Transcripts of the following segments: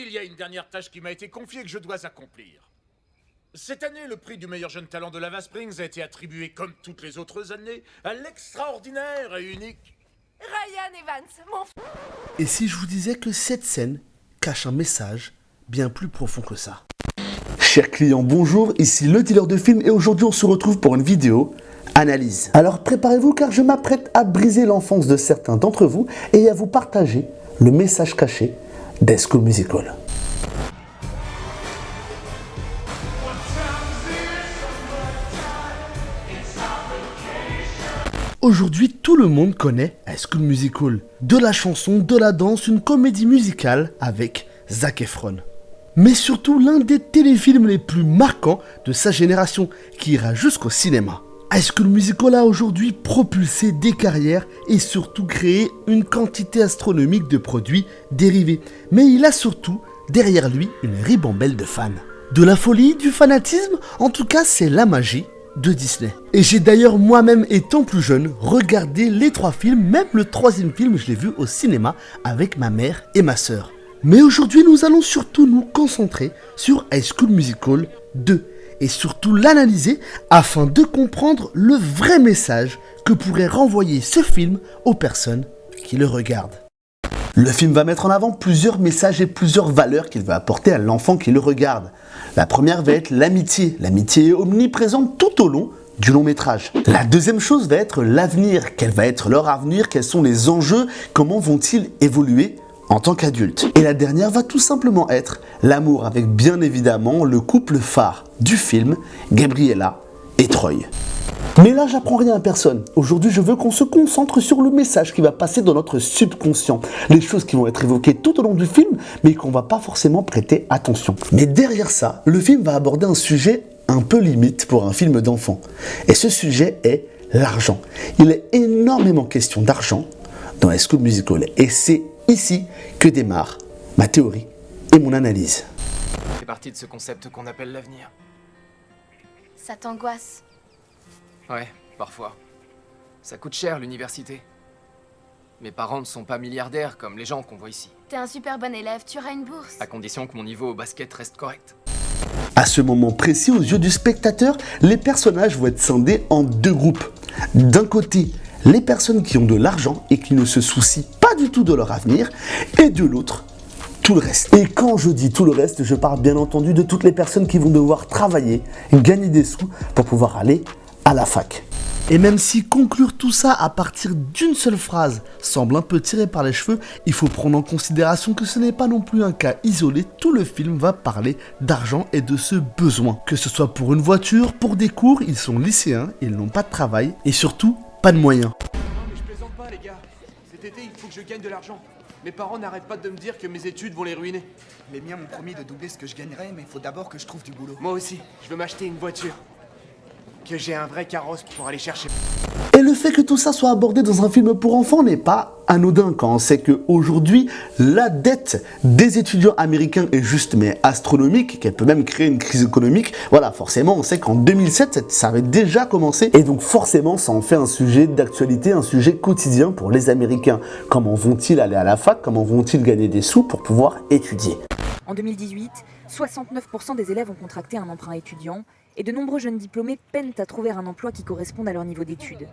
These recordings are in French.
Il y a une dernière tâche qui m'a été confiée que je dois accomplir. Cette année, le prix du meilleur jeune talent de Lava Springs a été attribué, comme toutes les autres années, à l'extraordinaire et unique Ryan Evans, mon Et si je vous disais que cette scène cache un message bien plus profond que ça? Chers clients, bonjour, ici le dealer de films et aujourd'hui on se retrouve pour une vidéo analyse. Alors préparez-vous car je m'apprête à briser l'enfance de certains d'entre vous et à vous partager le message caché d'High School Musical. Aujourd'hui, tout le monde connaît High School Musical. De la chanson, de la danse, une comédie musicale avec Zac Efron. Mais surtout l'un des téléfilms les plus marquants de sa génération, qui ira jusqu'au cinéma. High School Musical a aujourd'hui propulsé des carrières et surtout créé une quantité astronomique de produits dérivés. Mais il a surtout derrière lui une ribambelle de fans. De la folie, du fanatisme, en tout cas c'est la magie de Disney. Et j'ai d'ailleurs moi-même étant plus jeune regardé les 3 films, même le 3e film je l'ai vu au cinéma avec ma mère et ma sœur. Mais aujourd'hui nous allons surtout nous concentrer sur High School Musical 2 et surtout l'analyser afin de comprendre le vrai message que pourrait renvoyer ce film aux personnes qui le regardent. Le film va mettre en avant plusieurs messages et plusieurs valeurs qu'il va apporter à l'enfant qui le regarde. La première va être l'amitié. L'amitié est omniprésente tout au long du long métrage. La deuxième chose va être l'avenir. Quel va être leur avenir? Quels sont les enjeux? Comment vont-ils évoluer en tant qu'adultes? Et la dernière va tout simplement être l'amour, avec bien évidemment le couple phare du film, Gabriella et Troy. Mais là, j'apprends rien à personne. Aujourd'hui, je veux qu'on se concentre sur le message qui va passer dans notre subconscient. Les choses qui vont être évoquées tout au long du film, mais qu'on va pas forcément prêter attention. Mais derrière ça, le film va aborder un sujet un peu limite pour un film d'enfant. Et ce sujet est l'argent. Il est énormément question d'argent dans High School Musical. Et c'est ici que démarre ma théorie et mon analyse. C'est parti de ce concept qu'on appelle l'avenir. Ça t'angoisse. Ouais, parfois. Ça coûte cher l'université. Mes parents ne sont pas milliardaires comme les gens qu'on voit ici. T'es un super bon élève, tu auras une bourse. À condition que mon niveau au basket reste correct. À ce moment précis, aux yeux du spectateur, les personnages vont être scindés en 2 groupes. D'un côté, les personnes qui ont de l'argent et qui ne se soucient pas du tout de leur avenir, et de l'autre, tout le reste. Et quand je dis tout le reste, je parle bien entendu de toutes les personnes qui vont devoir travailler, gagner des sous pour pouvoir aller à la fac. Et même si conclure tout ça à partir d'une seule phrase semble un peu tiré par les cheveux, il faut prendre en considération que ce n'est pas non plus un cas isolé. Tout le film va parler d'argent et de ce besoin. Que ce soit pour une voiture, pour des cours, ils sont lycéens, ils n'ont pas de travail et surtout pas de moyens. Non mais je plaisante pas les gars. Cet été il faut que je gagne de l'argent. Mes parents n'arrêtent pas de me dire que mes études vont les ruiner. Les miens m'ont promis de doubler ce que je gagnerais, mais il faut d'abord que je trouve du boulot. Moi aussi, je veux m'acheter une voiture. Que j'ai un vrai carrosse pour aller chercher. Et le fait que tout ça soit abordé dans un film pour enfants n'est pas anodin quand on sait qu'aujourd'hui, la dette des étudiants américains est juste mais astronomique, qu'elle peut même créer une crise économique. Voilà, forcément, on sait qu'en 2007, ça avait déjà commencé. Et donc forcément, ça en fait un sujet d'actualité, un sujet quotidien pour les Américains. Comment vont-ils aller à la fac? Comment vont-ils gagner des sous pour pouvoir étudier? En 2018, 69% des élèves ont contracté un emprunt étudiant et de nombreux jeunes diplômés peinent à trouver un emploi qui corresponde à leur niveau d'études.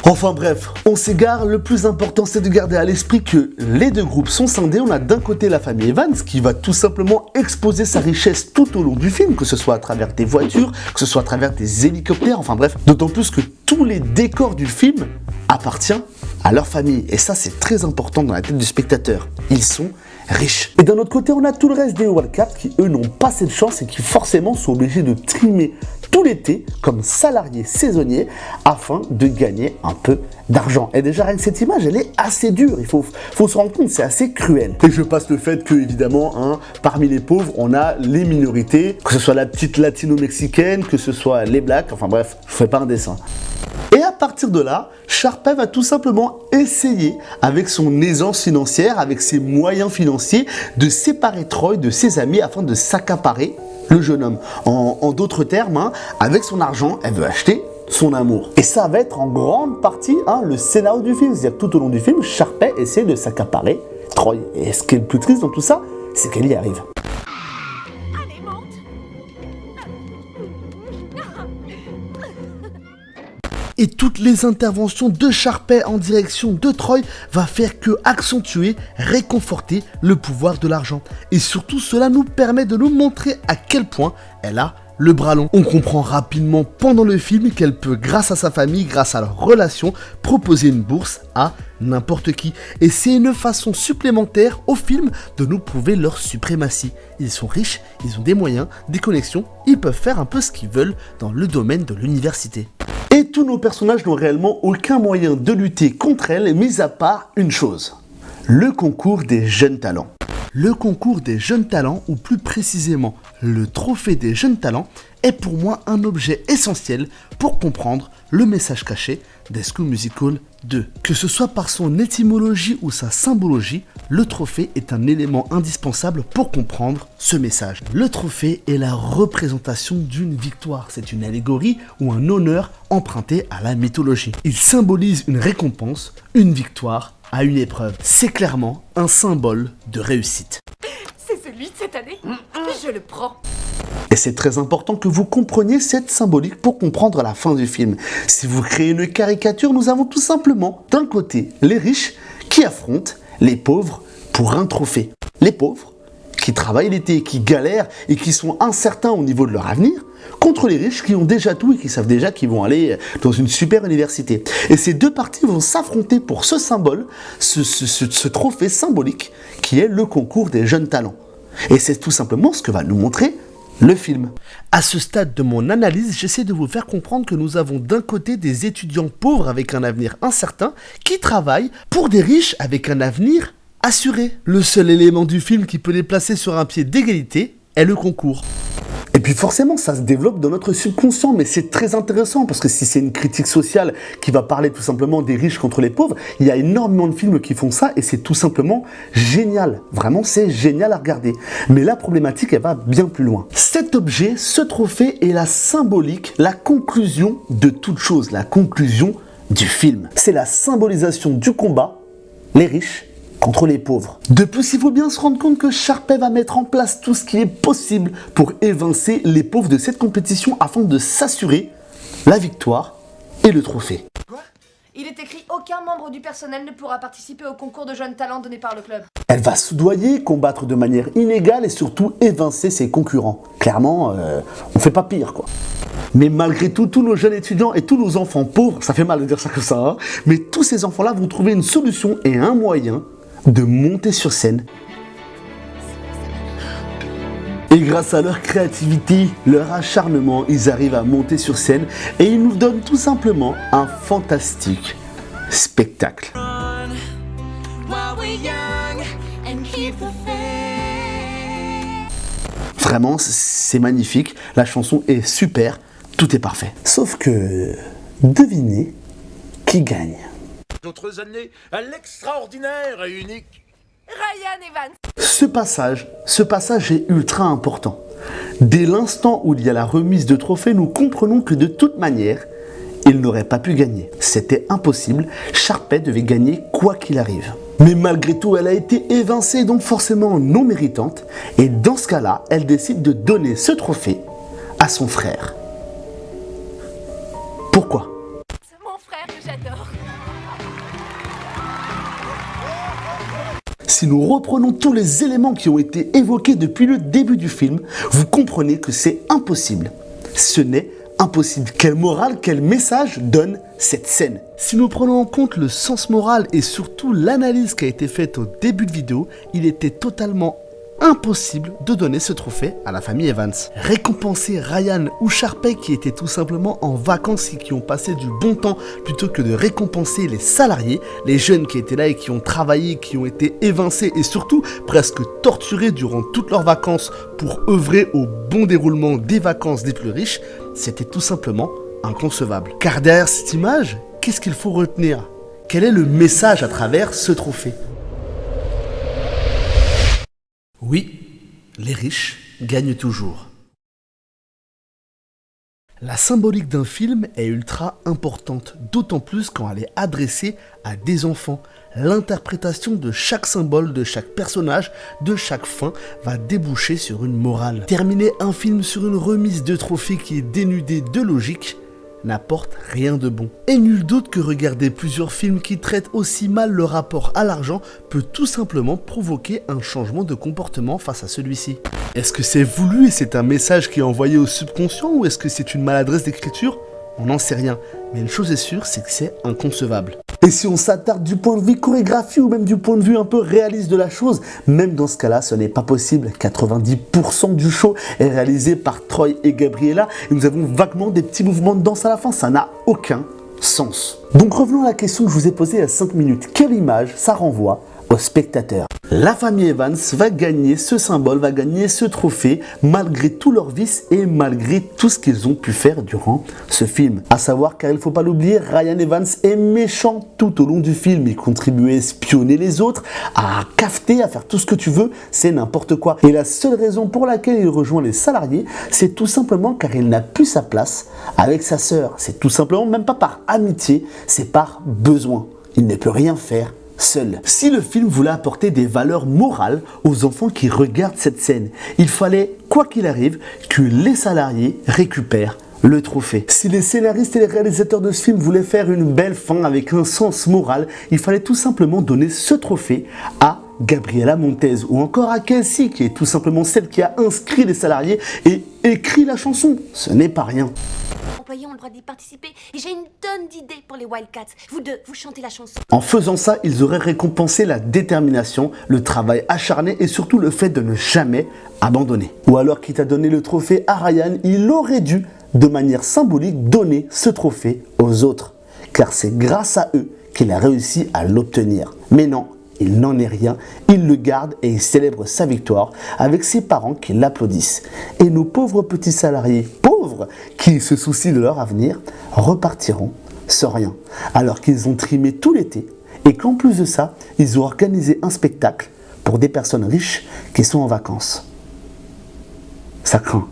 Enfin bref, on s'égare, le plus important c'est de garder à l'esprit que les 2 groupes sont scindés. On a d'un côté la famille Evans qui va tout simplement exposer sa richesse tout au long du film, que ce soit à travers des voitures, que ce soit à travers des hélicoptères, enfin bref, d'autant plus que tous les décors du film appartiennent à leur famille. Et ça c'est très important dans la tête du spectateur. Ils sont riches. Et d'un autre côté, on a tout le reste des wildcats qui eux n'ont pas cette chance et qui forcément sont obligés de trimer tout l'été comme salariés saisonniers afin de gagner un peu d'argent. Et déjà rien que cette image, elle est assez dure, il faut se rendre compte, c'est assez cruel. Et je passe le fait que évidemment, parmi les pauvres, on a les minorités, que ce soit la petite latino-mexicaine, que ce soit les blacks, enfin bref, je fais pas un dessin. Et à partir de là, Sharpay va tout simplement essayer, avec son aisance financière, avec ses moyens financiers, de séparer Troy de ses amis afin de s'accaparer le jeune homme. En d'autres termes, avec son argent, elle veut acheter son amour. Et ça va être en grande partie le scénario du film. C'est-à-dire tout au long du film, Sharpay essaie de s'accaparer Troy. Et ce qui est le plus triste dans tout ça, c'est qu'elle y arrive. Allez, monte. Et toutes les interventions de Sharpay en direction de Troy va faire que accentuer, réconforter le pouvoir de l'argent. Et surtout, cela nous permet de nous montrer à quel point elle a le bras long. On comprend rapidement pendant le film qu'elle peut, grâce à sa famille, grâce à leur relation, proposer une bourse à n'importe qui. Et c'est une façon supplémentaire au film de nous prouver leur suprématie. Ils sont riches, ils ont des moyens, des connexions, ils peuvent faire un peu ce qu'ils veulent dans le domaine de l'université. Et tous nos personnages n'ont réellement aucun moyen de lutter contre elle, mis à part une chose, le concours des jeunes talents. Le concours des jeunes talents, ou plus précisément le trophée des jeunes talents, est pour moi un objet essentiel pour comprendre le message caché d'High School Musical 2. Que ce soit par son étymologie ou sa symbologie, le trophée est un élément indispensable pour comprendre ce message. Le trophée est la représentation d'une victoire. C'est une allégorie ou un honneur emprunté à la mythologie. Il symbolise une récompense, une victoire à une épreuve. C'est clairement un symbole de réussite. C'est celui de cette année. Je le prends. Et c'est très important que vous compreniez cette symbolique pour comprendre la fin du film. Si vous créez une caricature, nous avons tout simplement, d'un côté, les riches qui affrontent les pauvres pour un trophée. Les pauvres qui travaillent l'été, qui galèrent et qui sont incertains au niveau de leur avenir, contre les riches qui ont déjà tout et qui savent déjà qu'ils vont aller dans une super université. Et ces deux parties vont s'affronter pour ce symbole, ce trophée symbolique qui est le concours des jeunes talents. Et c'est tout simplement ce que va nous montrer le film. À ce stade de mon analyse, j'essaie de vous faire comprendre que nous avons d'un côté des étudiants pauvres avec un avenir incertain qui travaillent pour des riches avec un avenir assuré. Le seul élément du film qui peut les placer sur un pied d'égalité est le concours. Et puis forcément, ça se développe dans notre subconscient, mais c'est très intéressant parce que si c'est une critique sociale qui va parler tout simplement des riches contre les pauvres, il y a énormément de films qui font ça et c'est tout simplement génial. Vraiment, c'est génial à regarder. Mais la problématique, elle va bien plus loin. Cet objet, ce trophée est la symbolique, la conclusion de toute chose, la conclusion du film. C'est la symbolisation du combat, les riches contre les pauvres. De plus, il faut bien se rendre compte que Sharpay va mettre en place tout ce qui est possible pour évincer les pauvres de cette compétition afin de s'assurer la victoire et le trophée. Il est écrit aucun membre du personnel ne pourra participer au concours de jeunes talents donné par le club. Elle va soudoyer, combattre de manière inégale et surtout évincer ses concurrents. Clairement, on fait pas pire quoi. Mais malgré tout, tous nos jeunes étudiants et tous nos enfants pauvres, ça fait mal de dire ça comme ça, hein, mais tous ces enfants-là vont trouver une solution et un moyen de monter sur scène. Et grâce à leur créativité, leur acharnement, ils arrivent à monter sur scène et ils nous donnent tout simplement un fantastique spectacle. Vraiment, c'est magnifique, la chanson est super, tout est parfait. Sauf que, devinez qui gagne. D'autres années à l'extraordinaire et unique Ryan Evans. Ce passage est ultra important. Dès l'instant où il y a la remise de trophée, nous comprenons que de toute manière, il n'aurait pas pu gagner. C'était impossible, Sharpay devait gagner quoi qu'il arrive. Mais malgré tout, elle a été évincée, donc forcément non méritante, et dans ce cas-là, elle décide de donner ce trophée à son frère. Pourquoi ? C'est mon frère que j'adore. Si nous reprenons tous les éléments qui ont été évoqués depuis le début du film, vous comprenez que c'est impossible. Ce n'est impossible. Quelle morale, quel message donne cette scène? Si nous prenons en compte le sens moral et surtout l'analyse qui a été faite au début de vidéo, il était totalement impossible de donner ce trophée à la famille Evans. Récompenser Ryan ou Sharpay qui étaient tout simplement en vacances et qui ont passé du bon temps plutôt que de récompenser les salariés, les jeunes qui étaient là et qui ont travaillé, qui ont été évincés et surtout presque torturés durant toutes leurs vacances pour œuvrer au bon déroulement des vacances des plus riches, c'était tout simplement inconcevable. Car derrière cette image, qu'est-ce qu'il faut retenir? Quel est le message à travers ce trophée? Oui, les riches gagnent toujours. La symbolique d'un film est ultra importante, d'autant plus quand elle est adressée à des enfants. L'interprétation de chaque symbole, de chaque personnage, de chaque fin va déboucher sur une morale. Terminer un film sur une remise de trophée qui est dénudée de logique n'apporte rien de bon. Et nul doute que regarder plusieurs films qui traitent aussi mal le rapport à l'argent peut tout simplement provoquer un changement de comportement face à celui-ci. Est-ce que c'est voulu et c'est un message qui est envoyé au subconscient ou est-ce que c'est une maladresse d'écriture? On n'en sait rien, mais une chose est sûre, c'est que c'est inconcevable. Et si on s'attarde du point de vue chorégraphie ou même du point de vue un peu réaliste de la chose, même dans ce cas-là, ce n'est pas possible. 90% du show est réalisé par Troy et Gabriella et nous avons vaguement des petits mouvements de danse à la fin, ça n'a aucun sens. Donc revenons à la question que je vous ai posée il y a 5 minutes. Quelle image ça renvoie aux spectateurs? La famille Evans va gagner ce symbole, va gagner ce trophée malgré tous leurs vices et malgré tout ce qu'ils ont pu faire durant ce film. À savoir, car il ne faut pas l'oublier, Ryan Evans est méchant tout au long du film. Il contribuait à espionner les autres, à cafeter, à faire tout ce que tu veux, c'est n'importe quoi. Et la seule raison pour laquelle il rejoint les salariés, c'est tout simplement car il n'a plus sa place avec sa sœur. C'est tout simplement même pas par amitié, c'est par besoin. Il ne peut rien faire seul. Si le film voulait apporter des valeurs morales aux enfants qui regardent cette scène, il fallait, quoi qu'il arrive, que les salariés récupèrent le trophée. Si les scénaristes et les réalisateurs de ce film voulaient faire une belle fin avec un sens moral, il fallait tout simplement donner ce trophée à Gabriella Montez ou encore à Kelsey, qui est tout simplement celle qui a inscrit les salariés et écrit la chanson. Ce n'est pas rien. Les employés ont le droit d'y participer et j'ai une tonne d'idées pour les Wildcats. Vous deux, vous chantez la chanson. En faisant ça, ils auraient récompensé la détermination, le travail acharné et surtout le fait de ne jamais abandonner. Ou alors, quitte à donner le trophée à Ryan, il aurait dû, de manière symbolique, donner ce trophée aux autres. Car c'est grâce à eux qu'il a réussi à l'obtenir. Mais non, il n'en est rien, il le garde et il célèbre sa victoire avec ses parents qui l'applaudissent. Et nos pauvres petits salariés, pauvres, qui se soucient de leur avenir, repartiront sans rien. Alors qu'ils ont trimé tout l'été et qu'en plus de ça, ils ont organisé un spectacle pour des personnes riches qui sont en vacances. Ça craint.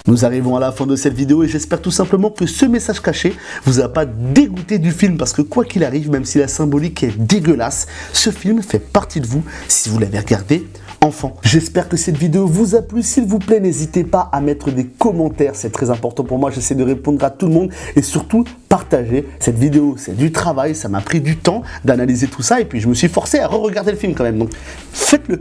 Nous arrivons à la fin de cette vidéo et j'espère tout simplement que ce message caché vous a pas dégoûté du film parce que quoi qu'il arrive, même si la symbolique est dégueulasse, ce film fait partie de vous si vous l'avez regardé enfant. J'espère que cette vidéo vous a plu. S'il vous plaît, n'hésitez pas à mettre des commentaires, c'est très important pour moi. J'essaie de répondre à tout le monde et surtout partager cette vidéo. C'est du travail, ça m'a pris du temps d'analyser tout ça et puis je me suis forcé à re-regarder le film quand même. Donc faites-le.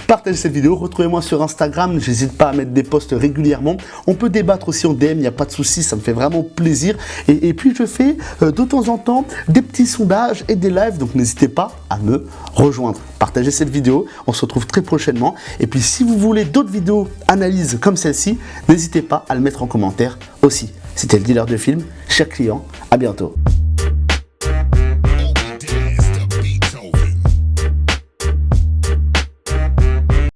Partagez cette vidéo, retrouvez-moi sur Instagram, j'hésite pas à mettre des posts régulièrement. On peut débattre aussi en DM, il n'y a pas de souci, ça me fait vraiment plaisir. Et puis je fais de temps en temps des petits sondages et des lives, donc n'hésitez pas à me rejoindre. Partagez cette vidéo, on se retrouve très prochainement. Et puis si vous voulez d'autres vidéos analyses comme celle-ci, n'hésitez pas à le mettre en commentaire aussi. C'était le dealer de films, cher client, à bientôt.